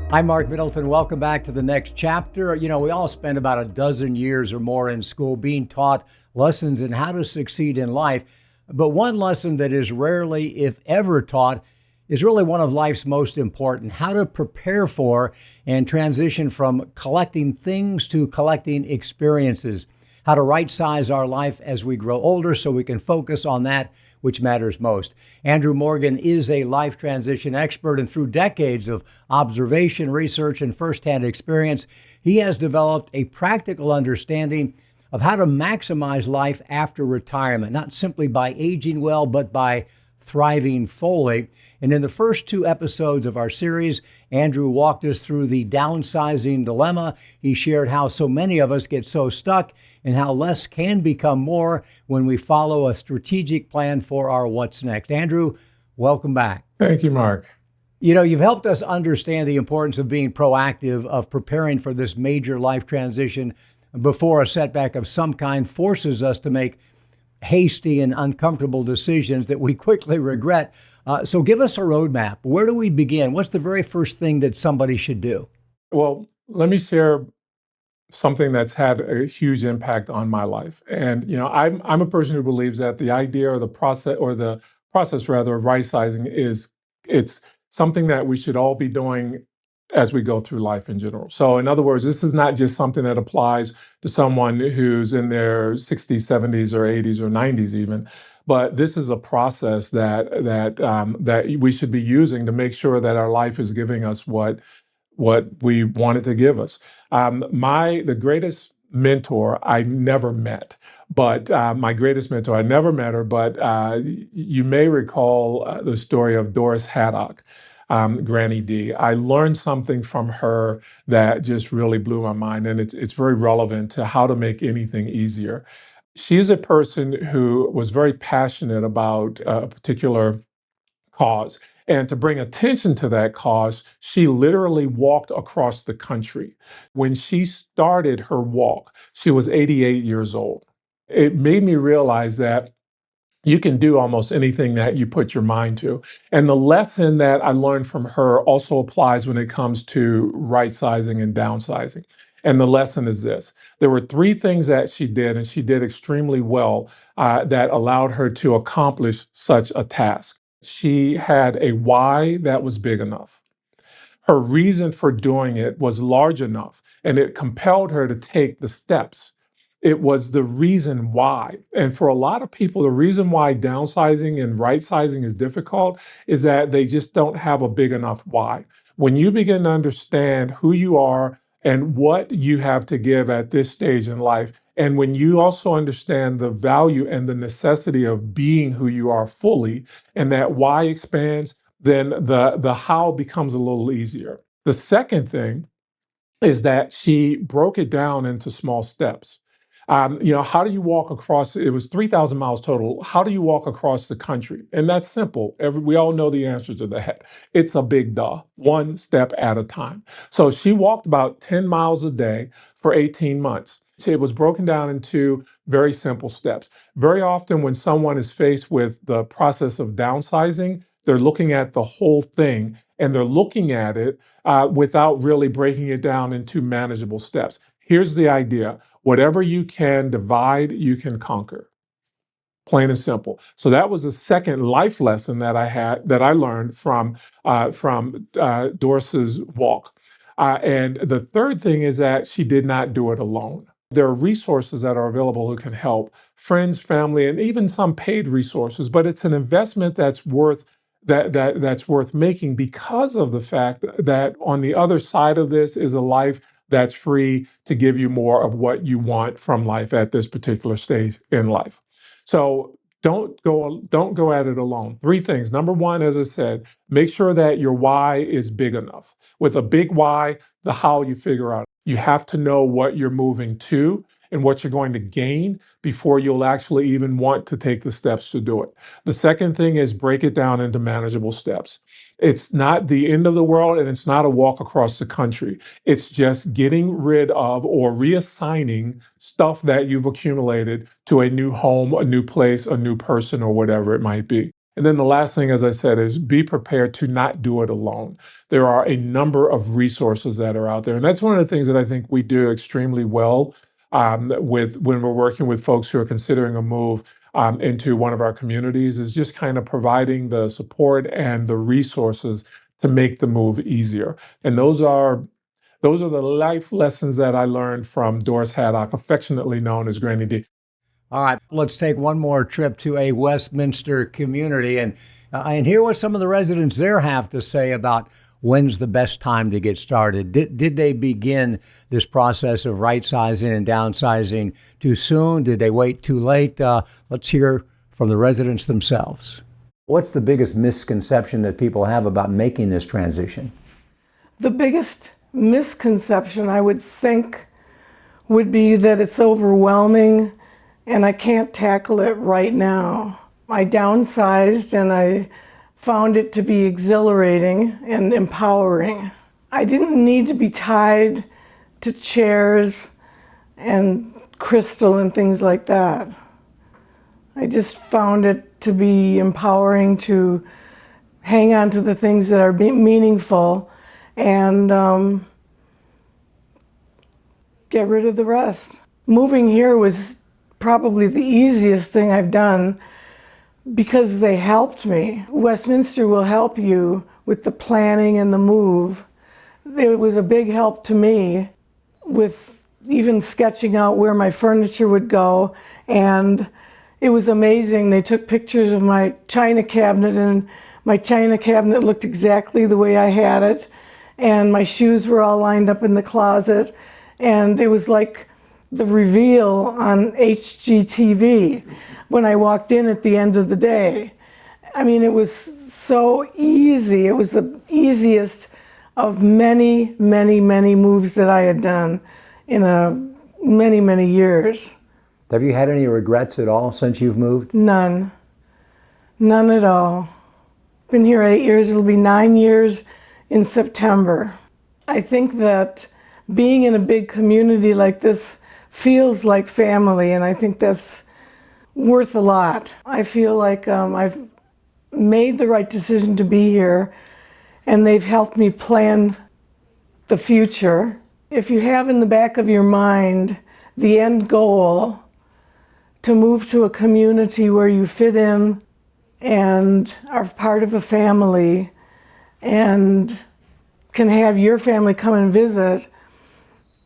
Hi, Mark Middleton. Welcome back to the next chapter. We all spend about a dozen years or more in school being taught lessons in how to succeed in life. But one lesson that is rarely, if ever, taught is really one of life's most important: how to prepare for and transition from collecting things to collecting experiences, how to right size our life as we grow older so we can focus on that which matters most. Andrew Morgan is a life transition expert, and through decades of observation, research, and firsthand experience, he has developed a practical understanding of how to maximize life after retirement, not simply by aging well, but by thriving fully. And in the first two episodes of our series, Andrew walked us through the downsizing dilemma. He shared how so many of us get so stuck and how less can become more when we follow a strategic plan for our what's next. Andrew, welcome back. Thank you, Mark. You've helped us understand the importance of being proactive, of preparing for this major life transition before a setback of some kind forces us to make hasty and uncomfortable decisions that we quickly regret. So give us a roadmap. Where do we begin? What's the very first thing that somebody should do? Well, let me share something that's had a huge impact on my life. And I'm a person who believes that the idea or the process rather of right sizing it's something that we should all be doing as we go through life in general. So in other words, this is not just something that applies to someone who's in their 60s, 70s, or 80s, or 90s even, but this is a process that we should be using to make sure that our life is giving us what we wanted to give us. The greatest mentor I never met, but my greatest mentor, I never met her, but you may recall the story of Doris Haddock, Granny D. I learned something from her that just really blew my mind, and it's very relevant to how to make anything easier. She's a person who was very passionate about a particular cause. And to bring attention to that cause, she literally walked across the country. When she started her walk, she was 88 years old. It made me realize that you can do almost anything that you put your mind to. And the lesson that I learned from her also applies when it comes to right sizing and downsizing. And the lesson is this: there were three things that she did, and she did extremely well, that allowed her to accomplish such a task. She had a why that was big enough. Her reason for doing it was large enough, and it compelled her to take the steps. It was the reason why. And for a lot of people, the reason why downsizing and right sizing is difficult is that they just don't have a big enough why. When you begin to understand who you are and what you have to give at this stage in life, and when you also understand the value and the necessity of being who you are fully, and that why expands, then the how becomes a little easier. The second thing is that she broke it down into small steps. How do you walk across? It was 3,000 miles total. How do you walk across the country? And that's simple. We all know the answer to that. It's a big duh, one step at a time. So she walked about 10 miles a day for 18 months. It was broken down into very simple steps. Very often when someone is faced with the process of downsizing, they're looking at the whole thing, and they're looking at it without really breaking it down into manageable steps. Here's the idea: whatever you can divide, you can conquer. Plain and simple. So that was the second life lesson that I learned from Doris's walk. And the third thing is that she did not do it alone. There are resources that are available who can help: friends, family, and even some paid resources. But it's an investment that's worth making, because of the fact that on the other side of this is a life that's free to give you more of what you want from life at this particular stage in life. So don't go at it alone. Three things. Number one, as I said, make sure that your why is big enough. With a big why, the how you figure out. You have to know what you're moving to and what you're going to gain before you'll actually even want to take the steps to do it. The second thing is break it down into manageable steps. It's not the end of the world, and it's not a walk across the country. It's just getting rid of or reassigning stuff that you've accumulated to a new home, a new place, a new person, or whatever it might be. And then the last thing, as I said, is be prepared to not do it alone. There are a number of resources that are out there. And that's one of the things that I think we do extremely well with when we're working with folks who are considering a move into one of our communities, is just kind of providing the support and the resources to make the move easier. And those are the life lessons that I learned from Doris Haddock, affectionately known as Granny D. All right, let's take one more trip to a Westminster community and hear what some of the residents there have to say about when's the best time to get started. Did they begin this process of right-sizing and downsizing too soon? Did they wait too late? Let's hear from the residents themselves. What's the biggest misconception that people have about making this transition? The biggest misconception, I would think, would be that it's overwhelming and I can't tackle it right now. I downsized and I found it to be exhilarating and empowering. I didn't need to be tied to chairs and crystal and things like that. I just found it to be empowering to hang on to the things that are meaningful and get rid of the rest. Moving here was probably the easiest thing I've done because they helped me. Westminster will help you with the planning and the move. It was a big help to me with even sketching out where my furniture would go, and it was amazing. They took pictures of my china cabinet, and my china cabinet looked exactly the way I had it, and my shoes were all lined up in the closet, and it was like the reveal on HGTV when I walked in at the end of the day. I mean, it was so easy. It was the easiest of many, many, many moves that I had done in many, many years. Have you had any regrets at all since you've moved? None. None at all. Been here 8 years. It'll be 9 years in September. I think that being in a big community like this feels like family, and I think that's worth a lot. I feel like I've made the right decision to be here, and they've helped me plan the future. If you have in the back of your mind the end goal to move to a community where you fit in and are part of a family and can have your family come and visit,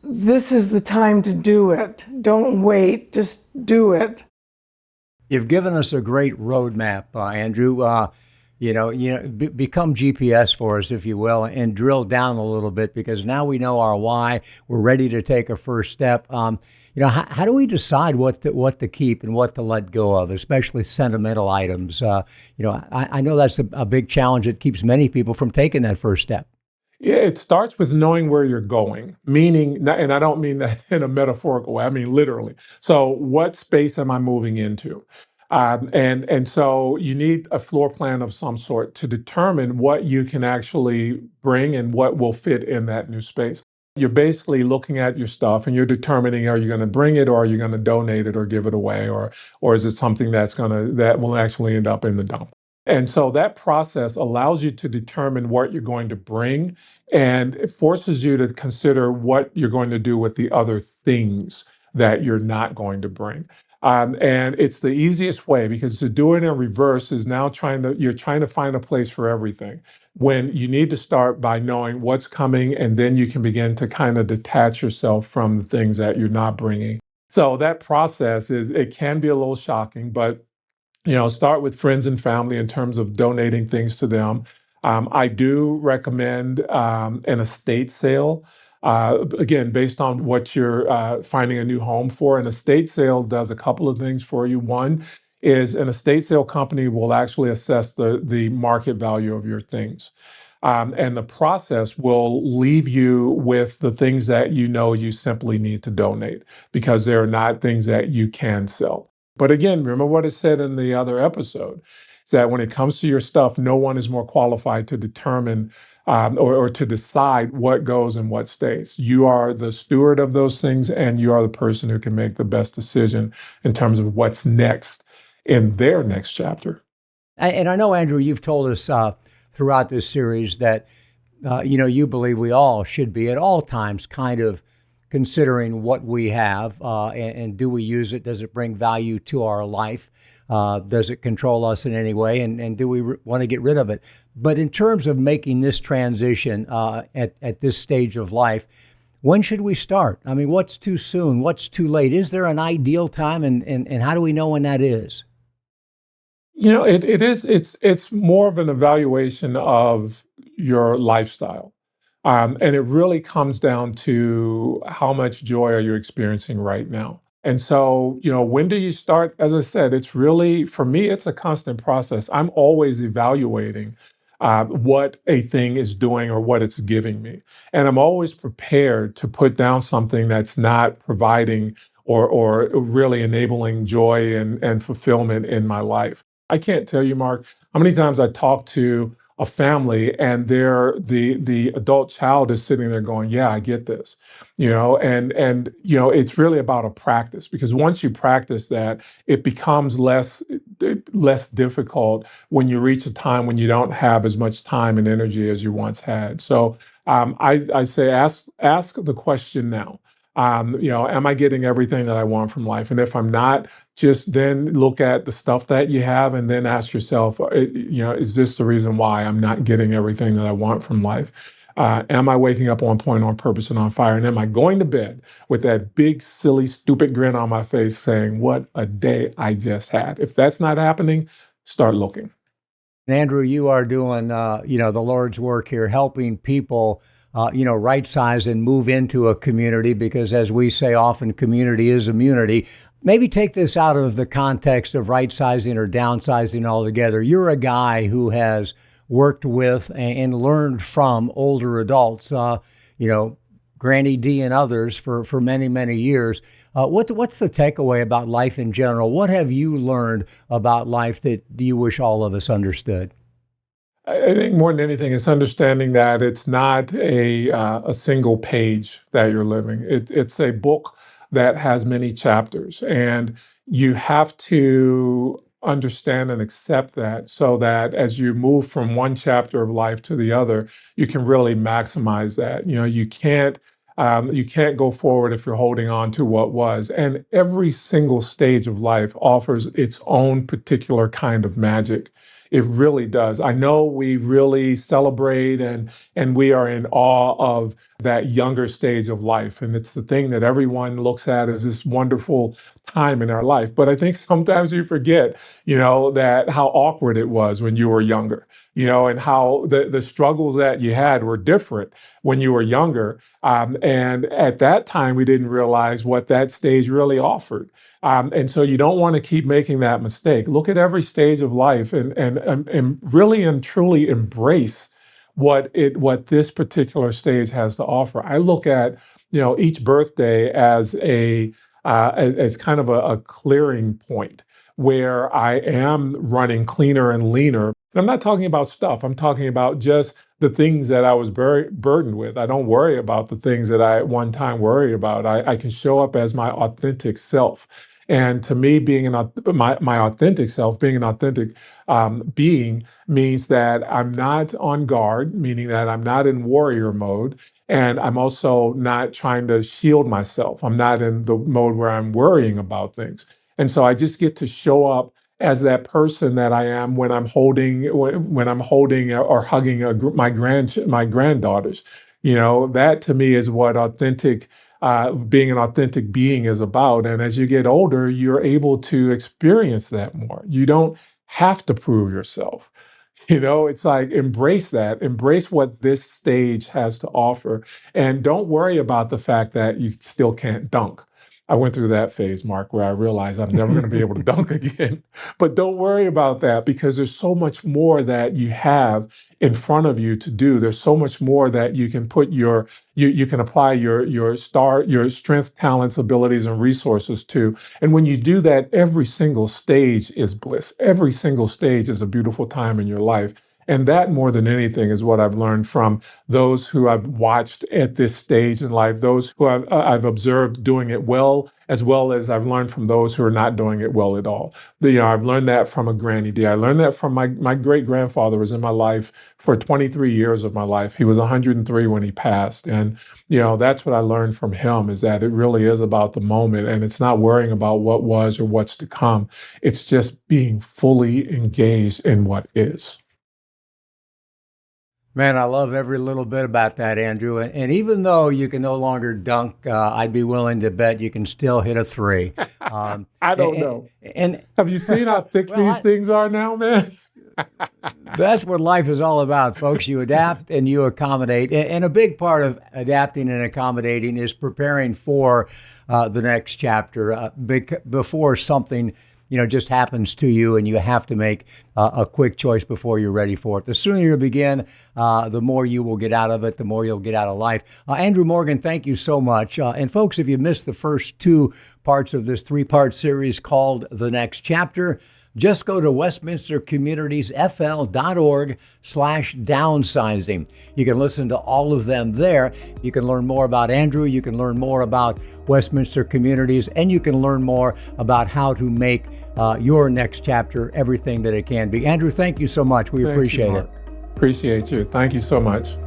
this is the time to do it. Don't wait, just do it. You've given us a great roadmap, Andrew. Become GPS for us, if you will, and drill down a little bit, because now we know our why. We're ready to take a first step. How do we decide what to keep and what to let go of, especially sentimental items? I know that's a big challenge that keeps many people from taking that first step. Yeah, it starts with knowing where you're going, meaning, and I don't mean that in a metaphorical way, I mean literally. So what space am I moving into? And so you need a floor plan of some sort to determine what you can actually bring and what will fit in that new space. You're basically looking at your stuff and you're determining, are you going to bring it, or are you going to donate it or give it away, or is it something that will actually end up in the dump? And so that process allows you to determine what you're going to bring, and it forces you to consider what you're going to do with the other things that you're not going to bring. And it's the easiest way, because to do it in reverse is now you're trying to find a place for everything, when you need to start by knowing what's coming, and then you can begin to kind of detach yourself from the things that you're not bringing. So that process it can be a little shocking, but start with friends and family in terms of donating things to them. I do recommend an estate sale. Again, based on what you're finding a new home for. An estate sale does a couple of things for you. One is an estate sale company will actually assess the market value of your things. And the process will leave you with the things that you simply need to donate, because they're not things that you can sell. But again, remember what it said in the other episode, is that when it comes to your stuff, no one is more qualified to determine or to decide what goes and what stays. You are the steward of those things, and you are the person who can make the best decision in terms of what's next in their next chapter. And I know, Andrew, you've told us throughout this series that you believe we all should be at all times kind of considering what we have, and do we use it? Does it bring value to our life? Does it control us in any way? And do we want to get rid of it? But in terms of making this transition at this stage of life, when should we start? I mean, what's too soon? What's too late? Is there an ideal time? And how do we know when that is? It's more of an evaluation of your lifestyle. And it really comes down to how much joy are you experiencing right now. And so, when do you start? As I said, it's really, for me, it's a constant process. I'm always evaluating what a thing is doing or what it's giving me. And I'm always prepared to put down something that's not providing or really enabling joy and fulfillment in my life. I can't tell you, Mark, how many times I talk to a family and the adult child is sitting there going, yeah, I get this, and it's really about a practice, because once you practice that, it becomes less difficult when you reach a time when you don't have as much time and energy as you once had. So I say ask the question now. Am I getting everything that I want from life? And if I'm not, just then look at the stuff that you have and then ask yourself, is this the reason why I'm not getting everything that I want from life? Am I waking up on point, on purpose, and on fire? And am I going to bed with that big, silly, stupid grin on my face saying, what a day I just had? If that's not happening, start looking. Andrew, you are doing, the Lord's work here, helping people, right size and move into a community, because as we say often, community is immunity. Maybe take this out of the context of right sizing or downsizing altogether. You're a guy who has worked with and learned from older adults, Granny D and others for many, many years. What's the takeaway about life in general? What have you learned about life that you wish all of us understood? I think more than anything, it's understanding that it's not a single page that you're living. It's a book that has many chapters, and you have to understand and accept that, so that as you move from one chapter of life to the other, you can really maximize that. You can't go forward if you're holding on to what was. And every single stage of life offers its own particular kind of magic. It really does. I know we really celebrate and we are in awe of that younger stage of life. And it's the thing that everyone looks at as this wonderful time in our life. But I think sometimes you forget, that how awkward it was when you were younger, and how the struggles that you had were different when you were younger. And at that time, we didn't realize what that stage really offered. And so you don't want to keep making that mistake. Look at every stage of life and really and truly embrace what this particular stage has to offer. I look at each birthday as as kind of a clearing point where I am running cleaner and leaner. And I'm not talking about stuff. I'm talking about just the things that I was very burdened with. I don't worry about the things that I at one time worried about. I can show up as my authentic self. And to me, being my authentic self, being an authentic being, means that I'm not on guard, meaning that I'm not in warrior mode. And I'm also not trying to shield myself. I'm not in the mode where I'm worrying about things. And so I just get to show up as that person that I am when I'm holding or hugging my granddaughters. That to me is what being an authentic being is about. And as you get older, you're able to experience that more. You don't have to prove yourself. It's like embrace what this stage has to offer. And don't worry about the fact that you still can't dunk. I went through that phase, Mark, where I realized I'm never going to be able to dunk again. But don't worry about that, because there's so much more that you have in front of you to do. There's so much more that you can put you can apply your strength, talents, abilities, and resources to. And when you do that, every single stage is bliss. Every single stage is a beautiful time in your life. And that more than anything is what I've learned from those who I've watched at this stage in life, those who I've observed doing it well as I've learned from those who are not doing it well at all. I've learned that from a Granny D. I learned that from my great-grandfather was in my life for 23 years of my life. He was 103 when he passed. And, that's what I learned from him, is that it really is about the moment, and it's not worrying about what was or what's to come. It's just being fully engaged in what is. Man, I love every little bit about that, Andrew. And even though you can no longer dunk, I'd be willing to bet you can still hit a three. I don't know. And have you seen how thick these things are now, man? That's what life is all about, folks. You adapt and you accommodate. And a big part of adapting and accommodating is preparing for the next chapter before something just happens to you and you have to make a quick choice before you're ready for it. The sooner you begin, the more you will get out of it, the more you'll get out of life. Andrew Morgan, thank you so much. And folks, if you missed the first two parts of this three-part series called The Next Chapter, just go to westminstercommunitiesfl.org/downsizing. You can listen to all of them there. You can learn more about Andrew. You can learn more about Westminster Communities, and you can learn more about how to make your next chapter everything that it can be. Andrew, thank you so much. We appreciate it. Appreciate you. Thank you so much.